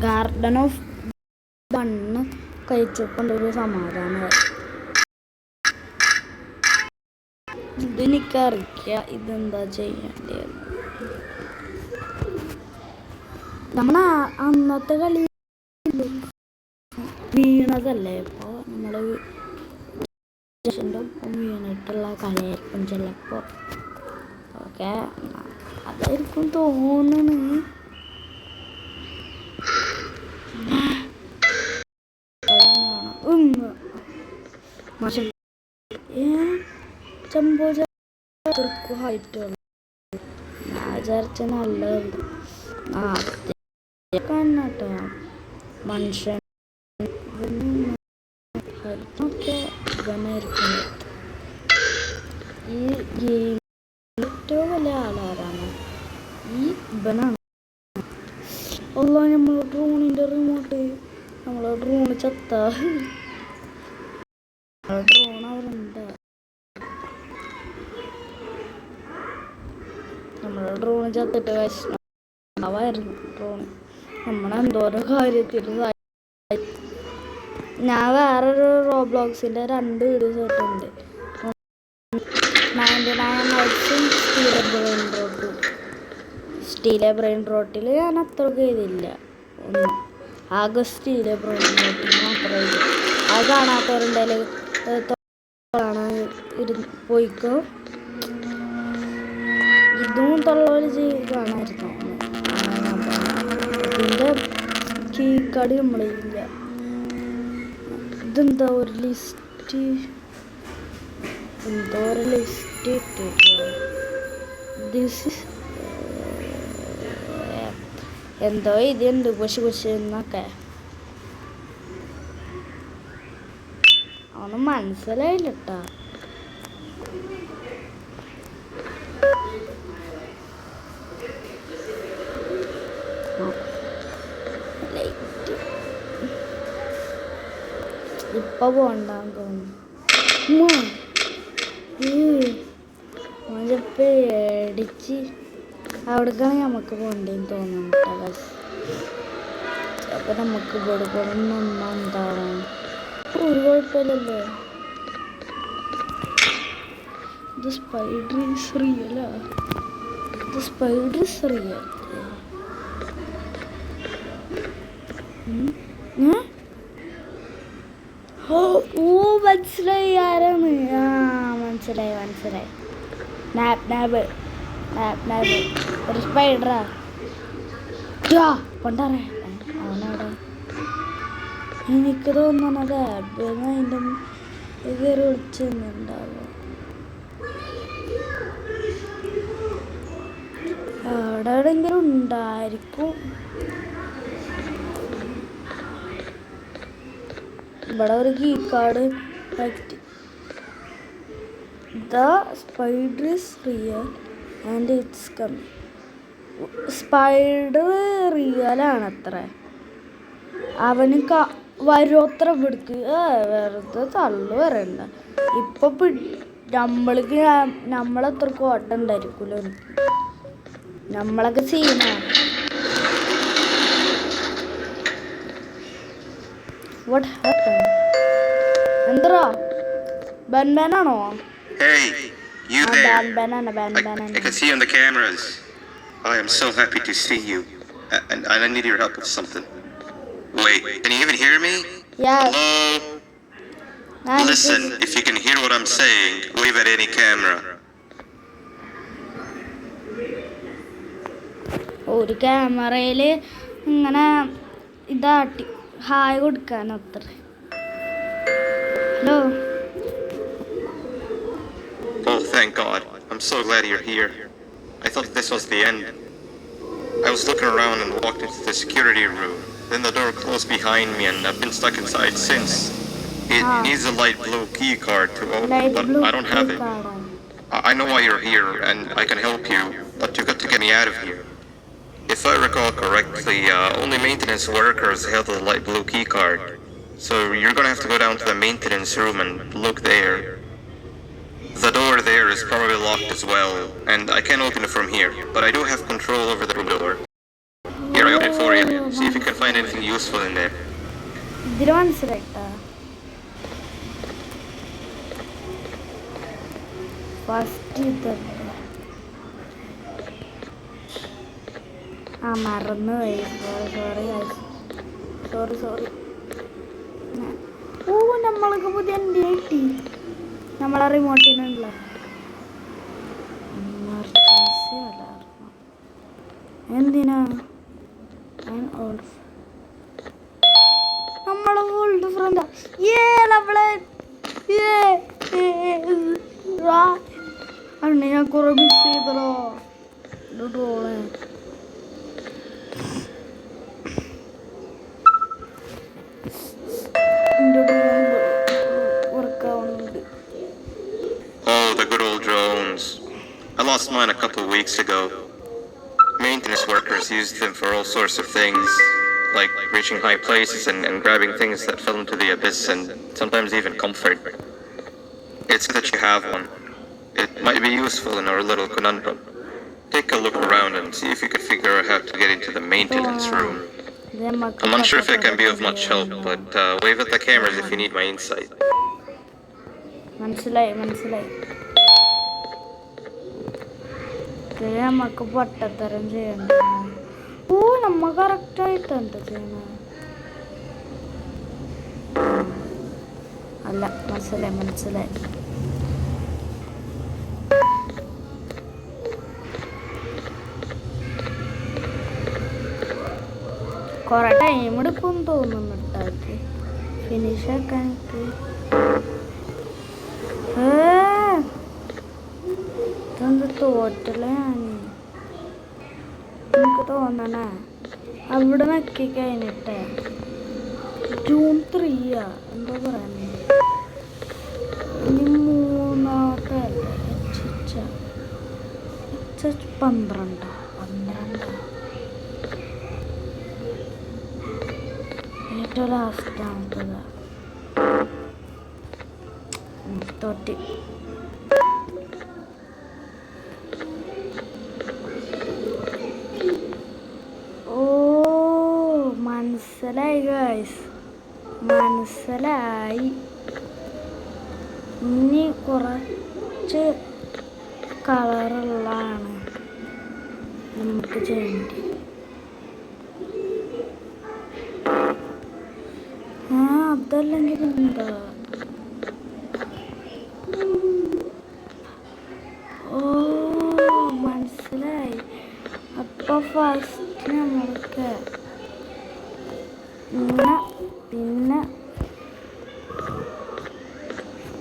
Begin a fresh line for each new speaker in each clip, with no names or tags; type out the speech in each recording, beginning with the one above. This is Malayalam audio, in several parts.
ഗാർഡൻ ഓഫ് ബണ്ണ് കഴിച്ചപ്പോണ്ടൊരു സമാധാനമായി. ഇതെനിക്കറിയില്ല ഇതെന്താ ചെയ്യേണ്ടതെന്ന്. നമ്മൾ അന്നത്തെ കളി വീണതല്ലേ, ഇപ്പോൾ നമ്മൾ ഒപ്പം വീണിട്ടുള്ള കളിയായിരിക്കും ചിലപ്പോൾ. ഓക്കെ, അതായിരിക്കും തോന്നുന്നു. ഹൈറ്റുള്ള ഞാൻ വിചാരിച്ച നല്ലത് കേട്ടോ മനുഷ്യൻ ഹൈറ്റൊക്കെ ഇവനായിരിക്കും. ഈ ഗെയിം ഏറ്റവും വലിയ ആളാരാണ്? ഈ ഇവനാണ്. അല്ല, നമ്മളെ ഡ്രോണിൻ്റെ റിമോട്ട്, നമ്മളെ ഡ്രോണ് ചത്ത. ഡ്രോൺ അവരുണ്ട്. നമ്മളെ ഡ്രോണ് ചത്തിട്ട് വിഷമമായിരുന്നു. ഡ്രോണ് നമ്മളെന്തോരോ കാര്യത്തിൽ. ഞാൻ വേറൊരു റോബ്ലോക്സിൻ്റെ 2 വീഡിയോസ് ഇട്ടുണ്ട്. 99 നൈറ്റ്സും സ്റ്റീലെ ബ്രെയിൻ റോട്ടിൽ ഞാൻ അത്രയൊക്കെ ചെയ്തില്ല. ആകെ സ്റ്റീലെ ബ്രെയിൻ റോട്ടിൽ മാത്രമേ അത് കാണാത്തവരുണ്ടെങ്കിൽ പോയിക്കോ. ഇതും തള്ളവർ കാണാമായിരുന്നു. ഇതിൻ്റെ കീക്കാട് നമ്മളില്ല. ഇതെന്താ ഒരു ലിസ്റ്റ്, എന്തോ ഒരു ലിസ്റ്റ് ഇട്ടിട്ടോ. എന്തോ ഇതുണ്ട് കുശി എന്നൊക്കെ. അവന് മനസ്സിലായില്ല കേട്ടോ. ഇപ്പൊ പോണ്ടാന്ന് തോന്നുന്നു. പേടിച്ച് അവിടേക്കാണ് നമുക്ക് പോണ്ടേന്ന് തോന്നുന്നു കേട്ടോ. ബസ് അപ്പൊ നമുക്ക് ഇവിടെ എന്താണ് ഒരു കുഴപ്പമില്ലല്ലോ. ഇത് സ്പൈഡർ ഈസ് റിയലാ. ഇത് സ്പൈഡർ ഈസ് റിയൽ. ഓ മനസ്സിലായി ആരാണ്. മനസ്സിലായി. നാബ് ഒരു സ്പൈഡറാ കൊണ്ടാറേ. അവനവിടെ എനിക്ക് തോന്നണത് അതിൻ്റെ കയറി വിളിച്ചുണ്ടാവും. അവിടെ എവിടെയെങ്കിലും ഉണ്ടായിരിക്കും. ഇവിടെ ഒരു key card. The spider is real and it's coming. Spider റിയലാണത്ര. അവന് വരോത്ര പിടിക്ക് വെറുതെ തള്ളു വരണ്ട. ഇപ്പൊ നമ്മൾക്ക് നമ്മളത്ര കോട്ടം ഉണ്ടായിരിക്കുമല്ലോ. നമ്മളൊക്കെ സീനാ. What happened? എന്തോ ബൻബനാണോ?
Hey, you there?
Banana.
I can see you on the cameras. I am so happy to see you. And I need your help with something. Wait, can you even hear me?
Yeah.
Hello? Listen, if you can hear what I'm saying, wave at any camera.
ഒരു ക്യാമറയിൽ ഇങ്ങനെ ഇതാട്ടി ഹായ് കൊടുക്കാനത്ര. Hello.
Oh, thank God. I'm so glad you're here. I thought this was the end. I was looking around and walked into the security room. Then the door closed behind me and I've been stuck inside since. It needs a light blue key card to open, but I don't have it. I know why you're here and I can help you, but you got to get me out of here. If I recall correctly, only maintenance workers held the light blue key card. So you're gonna have to go down to the maintenance room and look there. The door there is probably locked as well, and I can't open it from here, but I do have control over the door. Here, I opened it for you. See if you can find anything useful in there.
ഇതിന് മനസ്സിലായിട്ടാ. ഫസ്റ്റ് ഇതുണ്ട്. മറന്നു പോയി. സോറി. നമ്മൾക്ക് പുതിയ എൻ്റെ കിട്ടി. നമ്മളെ റിമോട്ടിനുള്ള എമർജൻസി അലാർമ. എന്തിനാ? നമ്മളെ ഓൾഡ് ഫ്രണ്ടാ. അണ്ണ ഞാൻ കുറെ മിസ് ചെയ്തോ ട്രോളെ.
Oh, the good old drones. I lost mine a couple weeks ago. Maintenance workers used them for all sorts of things, like reaching high places and grabbing things that fell into the abyss, and sometimes even comfort. It's good that you have one. It might be useful in our little conundrum. Take a look around and see if you can figure out how to get into the maintenance room. I'm unsure if it can be of much help, but wave at the cameras if you need my insight.
മനസ്സിലായി. നമുക്ക് പൊട്ടത്തരം ചെയ്യണ്ട. നമ്മ കറക്റ്റായിട്ട് എന്താ ചെയ്യണ? അല്ല, മനസ്സിലായി. കുറെ ടൈം എടുക്കും തോന്നുന്നു കേട്ടാക്കി ഫിനിഷ് ആക്കാൻ. ഇതെന്ത് തോറ്റലാണ് എനിക്ക് തോന്നണേ. അവിടെ നക്കി കഴിഞ്ഞിട്ടേ ജൂൺ 3 എന്താ പറയുന്നത്. ഇനി 3-ാമത്തെ അല്ലേ HH 12 ഏറ്റവും ലാസ്റ്റാമത്തതാ. തോറ്റി. മനസ്സിലായി ഗൈസ്, മനസ്സിലായി. ഇനി കുറച്ച് കളറുള്ളതാണ് നമുക്ക് ചെയ്യേണ്ടി. അതല്ലെങ്കിൽ എന്താ? മനസ്സിലായി. അപ്പൊ ഫസ്റ്റ് നമ്മൾക്ക് പിന്നെ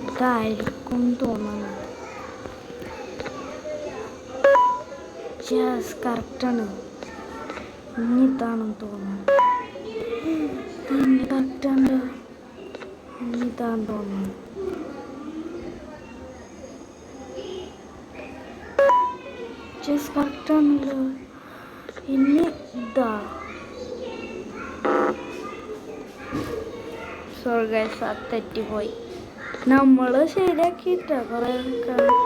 ഇതായിരിക്കും തോന്നുന്നു. കറക്റ്റാണ്. ഇനി ഇതാണെന്ന് തോന്നുന്നു. കറക്റ്റാണ്. ഇനി ഇതാന്ന് തോന്നുന്നു. കറക്റ്റാണല്ലോ. ഇനി ഇതാ. സോറി ഗൈസ്, അത് തെറ്റിപ്പോയി. നമ്മൾ ശരിയാക്കിയിട്ട കുറെ ഇനി ഇതല്ലേ.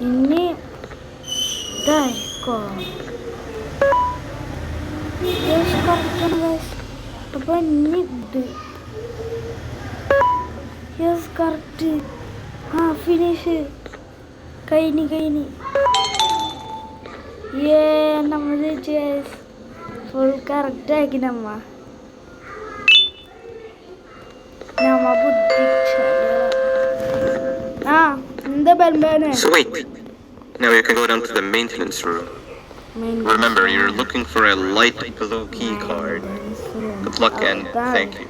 ഇനി ഇതായിരിക്കോ? അപ്പൊ ഇനി ഇത് കറക്റ്റ്. ഫിനിഷ് കഴിഞ്ഞ് നമ്മ ജയിച്ചു. ഫുൾ കറക്റ്റ് ആക്കി നമ്മ ബുദ്ധി. എന്താ ബൽബാണ്?
So wait. Now you can go down to the maintenance room. Remember, you're looking for a light blue key card. Good luck and thank you.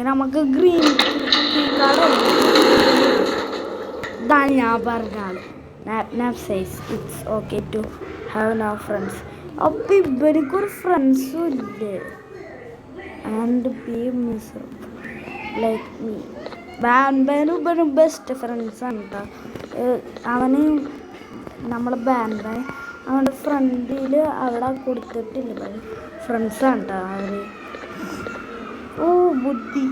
നമുക്ക് ഗ്രീൻ കീ കാർഡ് ഇതാണ് ഞാൻ പറഞ്ഞാൽ. Nap says it's okay to have no friends. അപ്പൊ ഇവനിക്കൊരു ഫ്രണ്ട്സും ഇല്ലേ? And be miserable like me. ബാൻബാനും ഇവനും ബെസ്റ്റ് ഫ്രണ്ട്സാണ് കേട്ടോ. അവന് നമ്മളെ ബാൻബാൻ അവൻ്റെ ഫ്രണ്ടിൽ അവിടെ കൊടുത്തിട്ടില്ല. ഫ്രണ്ട്സാണ് കേട്ടോ അവർ. ഓ ബുദ്ധി.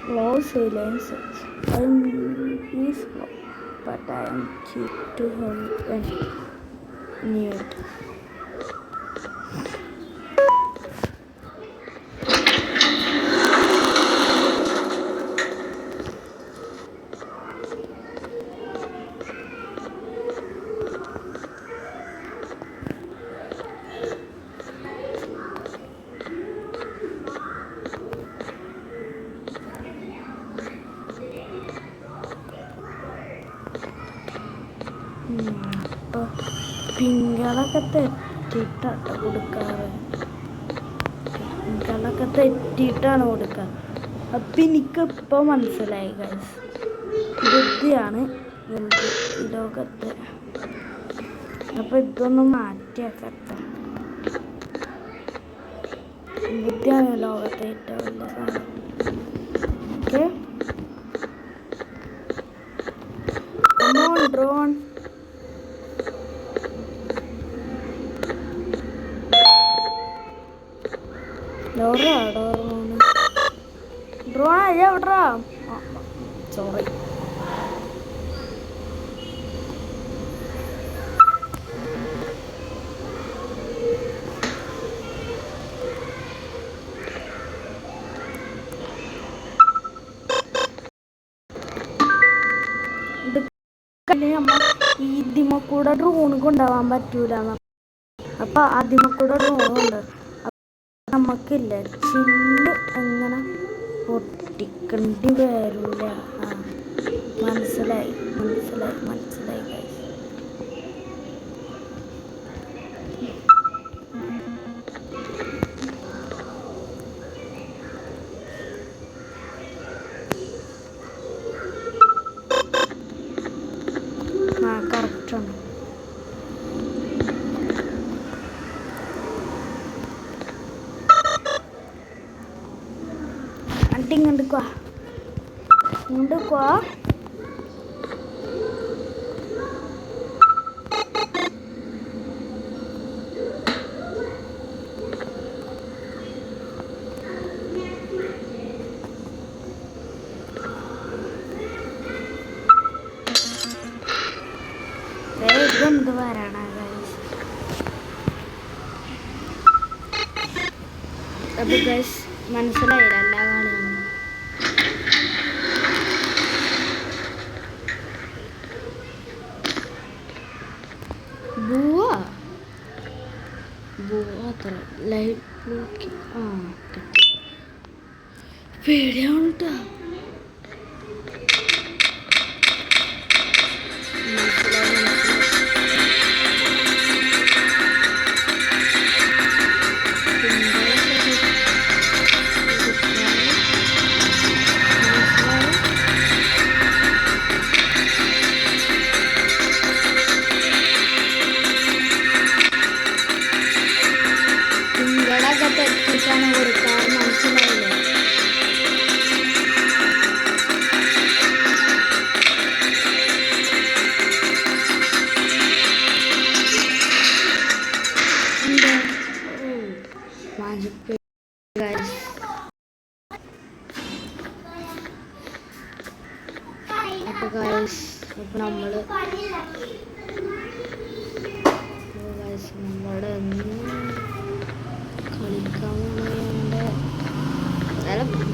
Slow silence. I am slow, but I am cheap to help and need. അപ്പോൾ പിങ്കളൊക്കെ തെറ്റിയിട്ടാണ് കൊടുക്കാറ്. പിങ്കളൊക്കെ തെറ്റിയിട്ടാണ് കൊടുക്കുക. അപ്പം എനിക്കിപ്പോൾ മനസ്സിലായി ഗൈസ്, ബുദ്ധിയാണ് എന്ത് ഈ ലോകത്ത്. അപ്പോൾ ഇതൊന്നും മാറ്റിയാക്കട്ടെ. ബുദ്ധിയാണ് ലോകത്തെ ഏറ്റവും വലിയ സാധനം. Okay, drone. ഡ്രോൺ അയ്യ വിടറാ. സോറി. ഇതിമ കൂടെ ഡ്രോൺ കൊണ്ടുപോകാൻ പറ്റൂല. അപ്പൊ അതിമ കൂടെ ഡ്രോൺ ഉണ്ട്. നമുക്കില്ല ചില്ല് എങ്ങനെ പൊട്ടിക്കേണ്ടി വരൂല. മനസ്സിലായി മനസ്സിലായി മനസ്സിലായി ഗൈസ്. കറക്റ്റാണ്. ഇങ്ങോട്ട് എന്ത് വരണ അപ്പൊ ഗൈസ് മനസ്സിലായില്ല എല്ലാ കളിയാണ്. അത്ര ലൈറ്റ് പേടിയാണ് കേട്ടോ. തെറ്റിച്ചാണ് കൊടുക്കാറ്. മനസ്സിലായില്ലേ? അപ്പൊ നമ്മള് നമ്മുടെ കളിക്കാൻ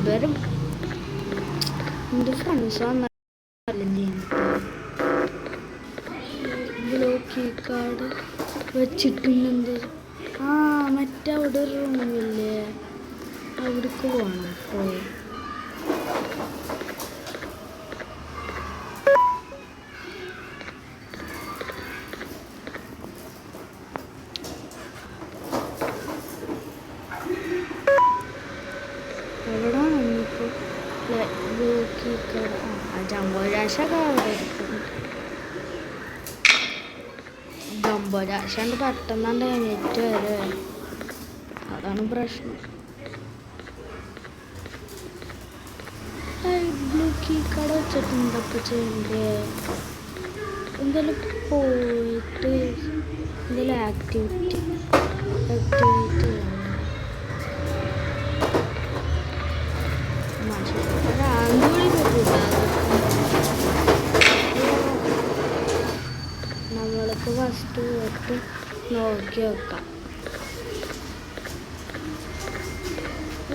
വരും. എൻ്റെ ഫ്രണ്ട്സാണ് ബ്ലോക്ക് കാർഡ് വെച്ചിട്ടുണ്ടെന്ത്. മറ്റേ അവിടെ ഒരു റൂമില്ലേ, അവിടേക്ക് പോകണം കേട്ടോ. ജംബോ രാശൊക്കെ അവിടെ ഇരിക്കും. ഉപരാശാണ്ട് പെട്ടെന്നാണ്ട് എണീറ്റ് വരെ അതാണ് പ്രശ്നം. ബ്ലൂക്കി കട വെച്ചിട്ടുണ്ട്. അപ്പോൾ ചെയ്യണ്ടേ എന്തായാലും പോയിട്ട് എന്തെങ്കിലും ആക്ടിവിറ്റി നമ്മൾക്ക് ഫസ്റ്റ് പോയിട്ട് നോക്കി വെക്കാം.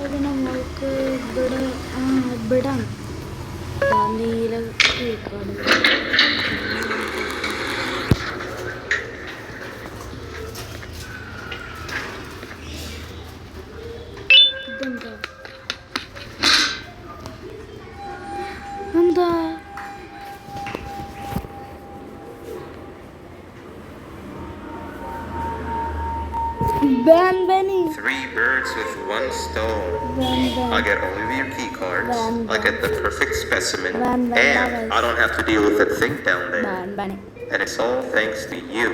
അത് നമ്മൾക്ക് ഇവിടെ നീല കേക്കാണ്. എന്താ Banbani.
3 birds with 1 stone. I'll get all of your key cards. I'll get the perfect specimen. And I don't have to deal with that thing down there. And it's all thanks to you.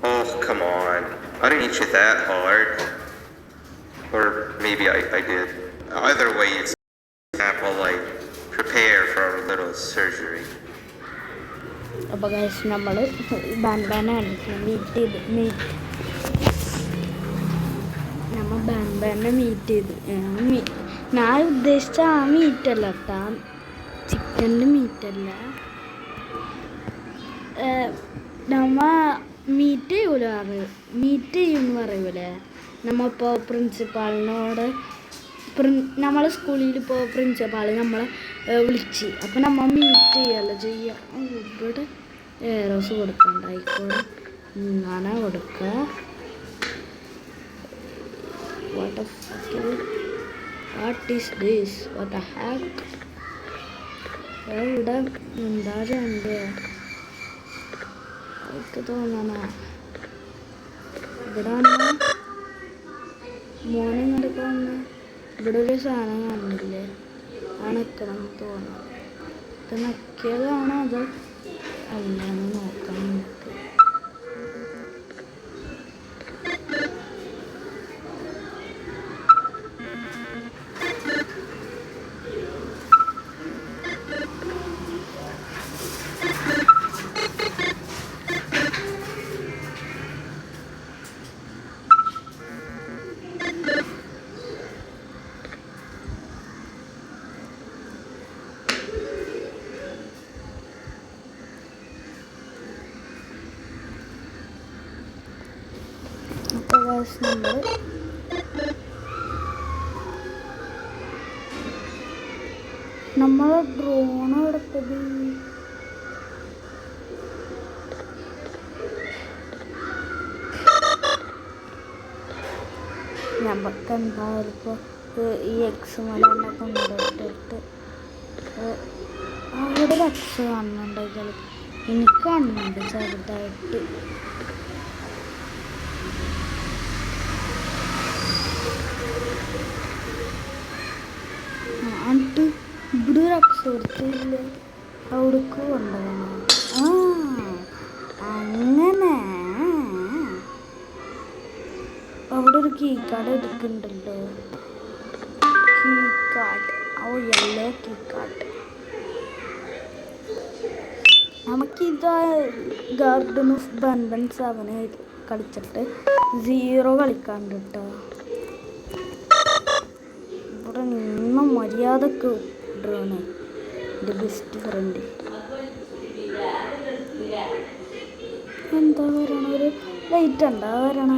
Oh, come on. I didn't eat you that hard. Or maybe I did. Either way, it's while I prepare for our little surgery.
അപ്പോൾ ഗൈസ് നമ്മൾ ബാൻബാനാണ് നമ്മൾ ബാൻബാനെ മീറ്റ് ചെയ്തു. ഞാൻ ഉദ്ദേശിച്ച ആ മീറ്റല്ല കേട്ടോ, ചിക്കൻ്റെ മീറ്റല്ല. നമ്മ മീറ്റ് ചെയ്യുമെന്ന് പറയൂലേ. നമ്മളിപ്പോൾ പ്രിൻസിപ്പാളിനോട് നമ്മളെ സ്കൂളിൽ ഇപ്പോൾ പ്രിൻസിപ്പാൾ നമ്മളെ വിളിച്ച് അപ്പോൾ നമ്മൾ മീറ്റ് ചെയ്യല്ലോ ചെയ്യുക. ഇവിടെ ഏറോസ് കൊടുക്കണ്ടായിക്കോളെ ഇങ്ങനെ കൊടുക്കുക. What is this? What the heck? ഇവിടെ എന്താ ചെയ്യണ്ടേ എനിക്ക് തോന്നണ. ഇവിടെ വന്ന് മോനെ ഇങ്ങോട്ട് വന്ന് ഇവിടെ ഒരു സാധനം കാണുന്നില്ലേ, അണക്കണം തോന്നുന്നു. ഇത് നക്കിയതാണോ അതോ അല്ലാന്ന് നോക്കാം നമുക്ക്. നമ്മളെ ഡ്രോൺ എടുത്തത് നമുക്ക് എന്തായാലും ഇപ്പോൾ ഈ എക്സ് മലന്നെ കൊണ്ടിട്ടിട്ട് അവിടെ എക്സ് കാണുന്നുണ്ടെങ്കിൽ എനിക്ക് കാണുന്നുണ്ട് ചെറുതായിട്ട്. എന്നിട്ട് ഇവിടെ ഒരു എക്സ് കൊടുത്തില്ല, അവിടേക്ക് കൊണ്ടുപോകണം. അങ്ങനെ അവിടെ ഒരു കീ കാർഡ് എടുക്കുന്നുണ്ടല്ലോ. Key card, yellow key card. നമുക്കിത് ഗാർഡൻ ഓഫ് ബൻബൻ 7 കളിച്ചിട്ട് 0 കളിക്കാണ്ട് കേട്ടോ. ഇവിടെ നിന്നും മര്യാദക്ക് ഡ്രോണ് എൻ്റെ ബെസ്റ്റ് ഫ്രണ്ട്. എന്താ പറയണ, ഒരു ലൈറ്റ് എന്താ പറയണ,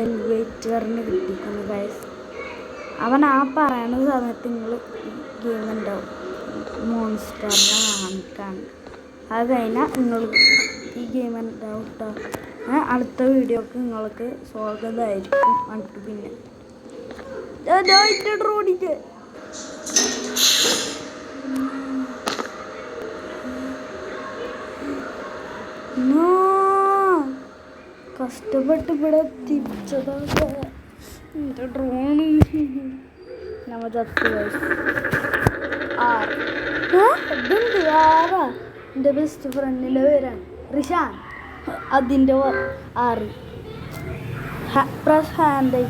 എലിവേറ്ററിന് കിട്ടിക്കുന്നു ഗൈസ്. അവൻ ആ പറയണ സമയത്ത് നിങ്ങൾ ഗെയിം ഉണ്ടാവും മോൺസ്റ്ററിനെ കാണിക്കാൻ. അത് കഴിഞ്ഞാൽ നിങ്ങൾ ഈ ഗെയിം ഉണ്ടാവും കേട്ടോ. അടുത്ത വീഡിയോക്ക് നിങ്ങൾക്ക് സ്വാഗതമായിരിക്കും. എന്നിട്ട് പിന്നെ റോഡിക്ക് കഷ്ടപ്പെട്ട് ഇവിടെ തിരിച്ചതൊക്കെ എൻ്റെ ഡ്രോണ് നമ്മ ചത്തു. ഇതുണ്ട് ആറാ എൻ്റെ ബെസ്റ്റ് ഫ്രണ്ടിൻ്റെ പേരാണ് റിഷാൻ. അതിൻ്റെ 6 പ്രസ് ഹാൻഡ്.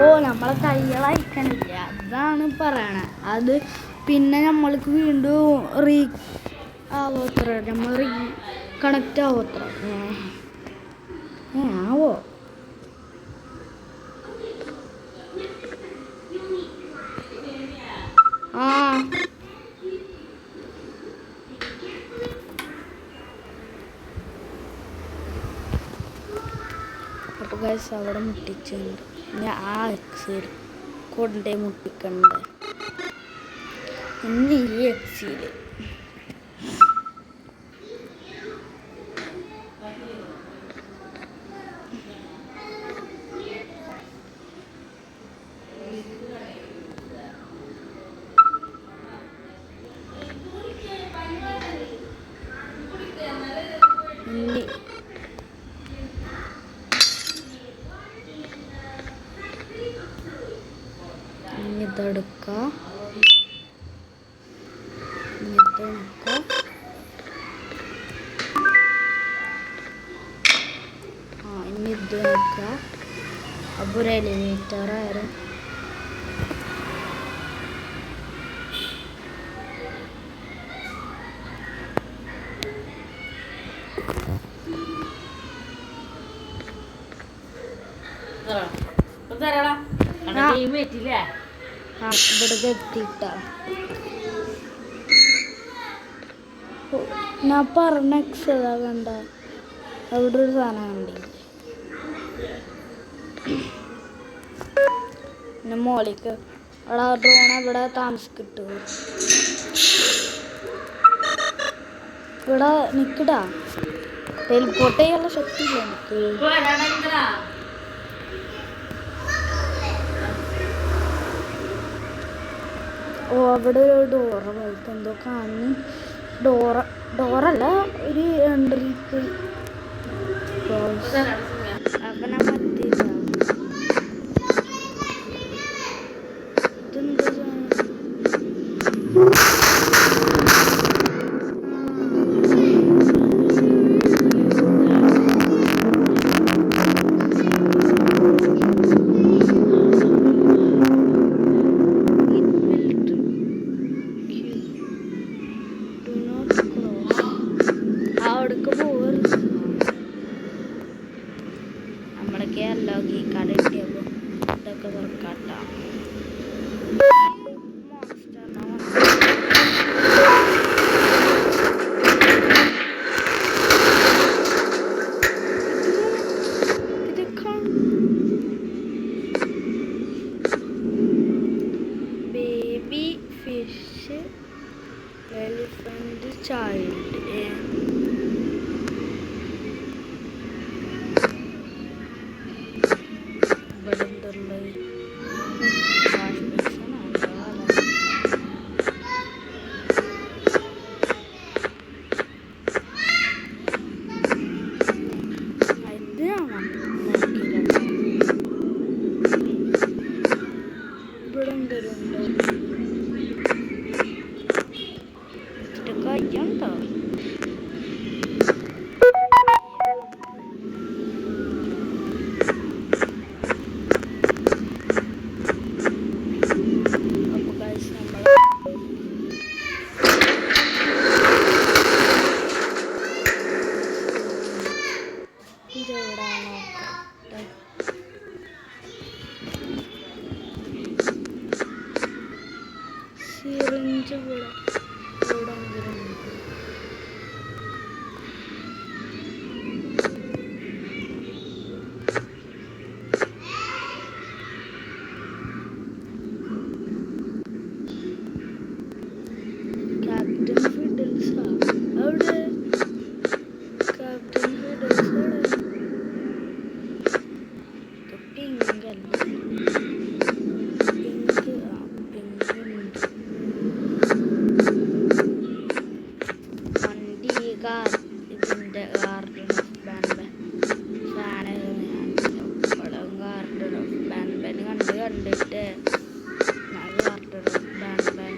ഓ നമ്മളെ കൈകളയക്കണില്ല അതാണ് പറയണത്. അത് പിന്നെ നമ്മൾക്ക് വീണ്ടും ആവോത്ര നമ്മൾ കണക്റ്റ് ആവോത്ര ആവോ. ആ അപ്പോൾ ഗൈസ് അവിടെ മുട്ടിച്ചുണ്ട്. ഞാൻ ആ എക്സിൽ കൊണ്ടേ മുട്ടിക്കണ്ട. ഇന്ന് ഈ എക്സിൽ ഇതെടുക്കാം. ഇനി ഇത് നോക്കാം. അപ്പോൾ ഒരു എലിവേറ്റർ ആയിരുന്നു. ഇവിടെ എത്തിയിട്ടാ ഞാൻ പറഞ്ഞ എക്സതാ കണ്ട അവിടെ ഒരു സാധനം കണ്ടില്ല. പിന്നെ മോളിക്ക് അവിടെ ഡ്രോൺ ഇവിടെ താമസിക്കിട്ടു. ഇവിടെ നിൽക്കടാ ടെലിപ്പോർട്ട് ചെയ്യാനുള്ള ശക്തിയില്ല എനിക്ക്. ഓ അവിടെ ഒരു ഡോറ പോലത്തെ എന്തോ കാണുന്നു. ഡോറല്ല ഒരു എൻട്രി. അപ്പം ഞാൻ പറ്റിയില്ല. ഇതെന്താ അവിടേക്ക് പോകരുത്. നമ്മളൊക്കെ അല്ലോ ഈ കട കിട്ടിയപ്പോൾ ഇതൊക്കെ തുറക്കാട്ട. Baby fish elephant child. ഇവിടെ എന്തുള്ളത്? വാഷ് ബേസിൻ ഇത് നോക്കിയില്ല. ഇവിടെ എന്തൊരുണ്ടോ കയ്യുണ്ടോ? അപ്പോൾ ഗൈസ് നമ്മൾ ഇതെവിടാണോ സിറിഞ്ച് ഇവിടെ എവിടെയെങ്കിലും ഉണ്ട്. ക്യാപ്റ്റൻ ഫിഡിൽസാ അവിടെ. ക്യാപ്റ്റൻ ഫിഡിൽസ് പിങ്ക് അല്ല പിങ്ക്. ആ പിങ്ക് ഉണ്ട്. വണ്ടി ഇതിൻ്റെ ഗാർഡൻ ഓഫ് ബാൻബൻ സാധനം ഇവിടെ ഗാർഡൻ ഓഫ് ബാൻബൻ കണ്ടിട്ട് ഞാൻ ഗാർഡൻ ഓഫ് ബാൻബൻ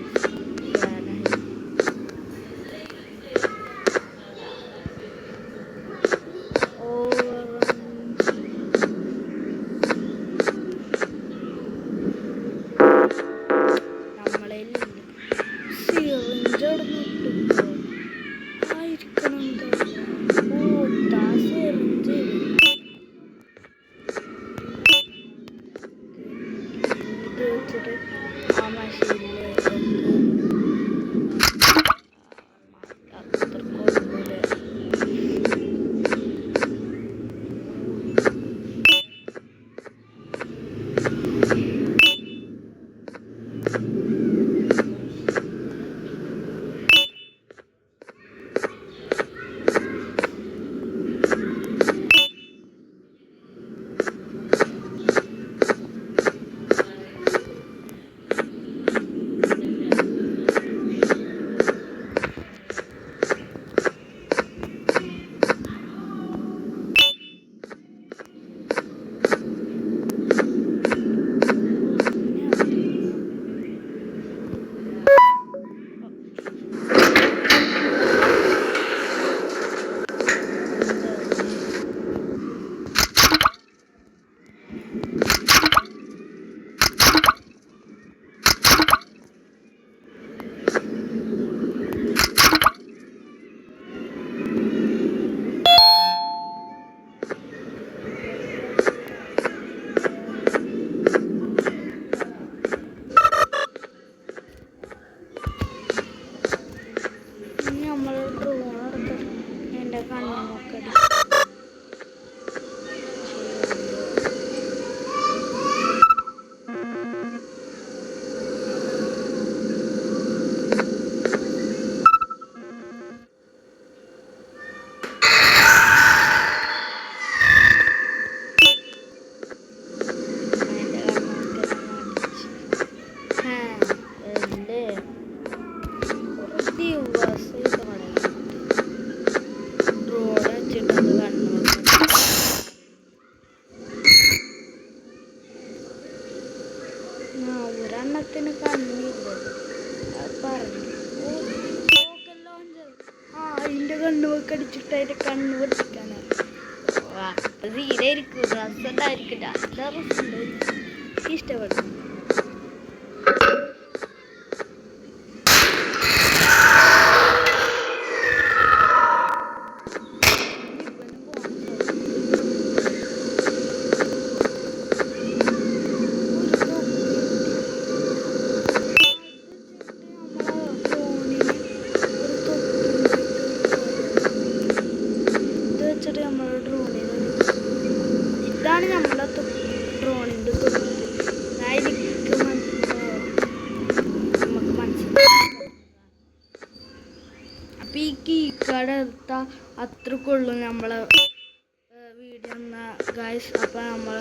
നമ്മൾ ഡ്രോൺ എടുക്കും എൻ്റെ കണ്ണൊക്കെ ഒരെണ്ണത്തിന് കണ്ണില്ല പറഞ്ഞു അതിൻ്റെ കണ്ണ് പോയി അടിച്ചിട്ട് അതിൻ്റെ കണ്ണ് പൊട്ടിക്കാനാണ് സീനായിരിക്കും രസമുണ്ടായിരിക്കും നല്ല രസമുണ്ടായിരിക്കും ഇഷ്ടപ്പെട്ടു ഇതാണ് നമ്മളെ ഡ്രോണിൻ്റെ തൊട്ട് നമുക്ക് മനസ്സിലായി അപ്പം ഈ കീക്കാട് എടുത്താൽ അത്രക്കുള്ളൂ നമ്മളെ വീഡിയോ എന്നാ ഗായ്സ്. അപ്പം നമ്മൾ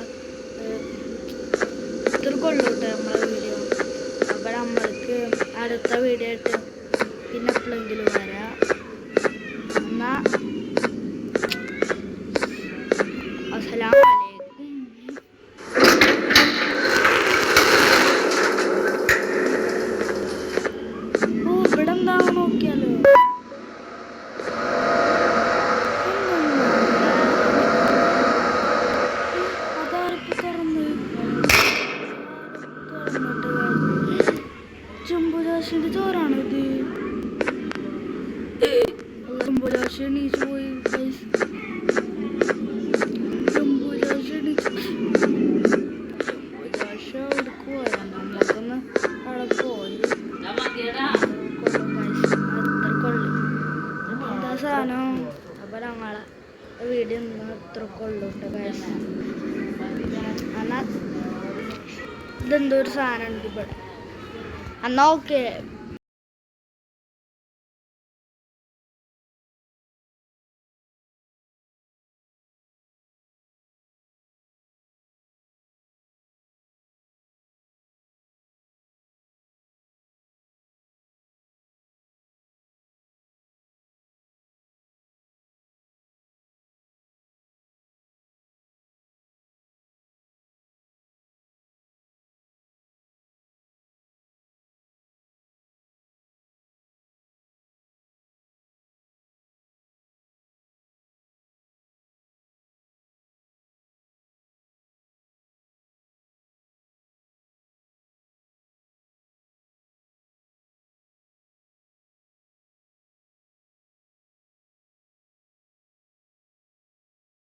ഇത്രക്കുള്ളൂ കേട്ടോ നമ്മളെ വീഡിയോ. അപ്പം നമ്മൾക്ക് അടുത്ത വീഡിയോ ആയിട്ട് പിന്നെ എപ്പോഴെങ്കിലും വരാം. എന്നാൽ അസ്സലാമു അലൈക്കും. ഇവിടെ എന്താണെന്ന് നോക്കിയാലോ. അതാരൊക്കെ തുറന്ന് ചെമ്പുരാശിന്റെ ചോറാണിത്. ചെമ്പുരാശി എണീച്ച് പോയി. നമുക്കൊന്ന് അവിടെ പോയി എന്താ സാധനം. അപ്പൊ ഞങ്ങളെ വീഡിയോ ഒന്നും അത്രക്കുള്ളൂ കേട്ടോ. എന്നാൽ ഇതെന്തോ ഒരു സാധനം ഉണ്ട് ഇവിടെ. എന്നാ ഓക്കെ.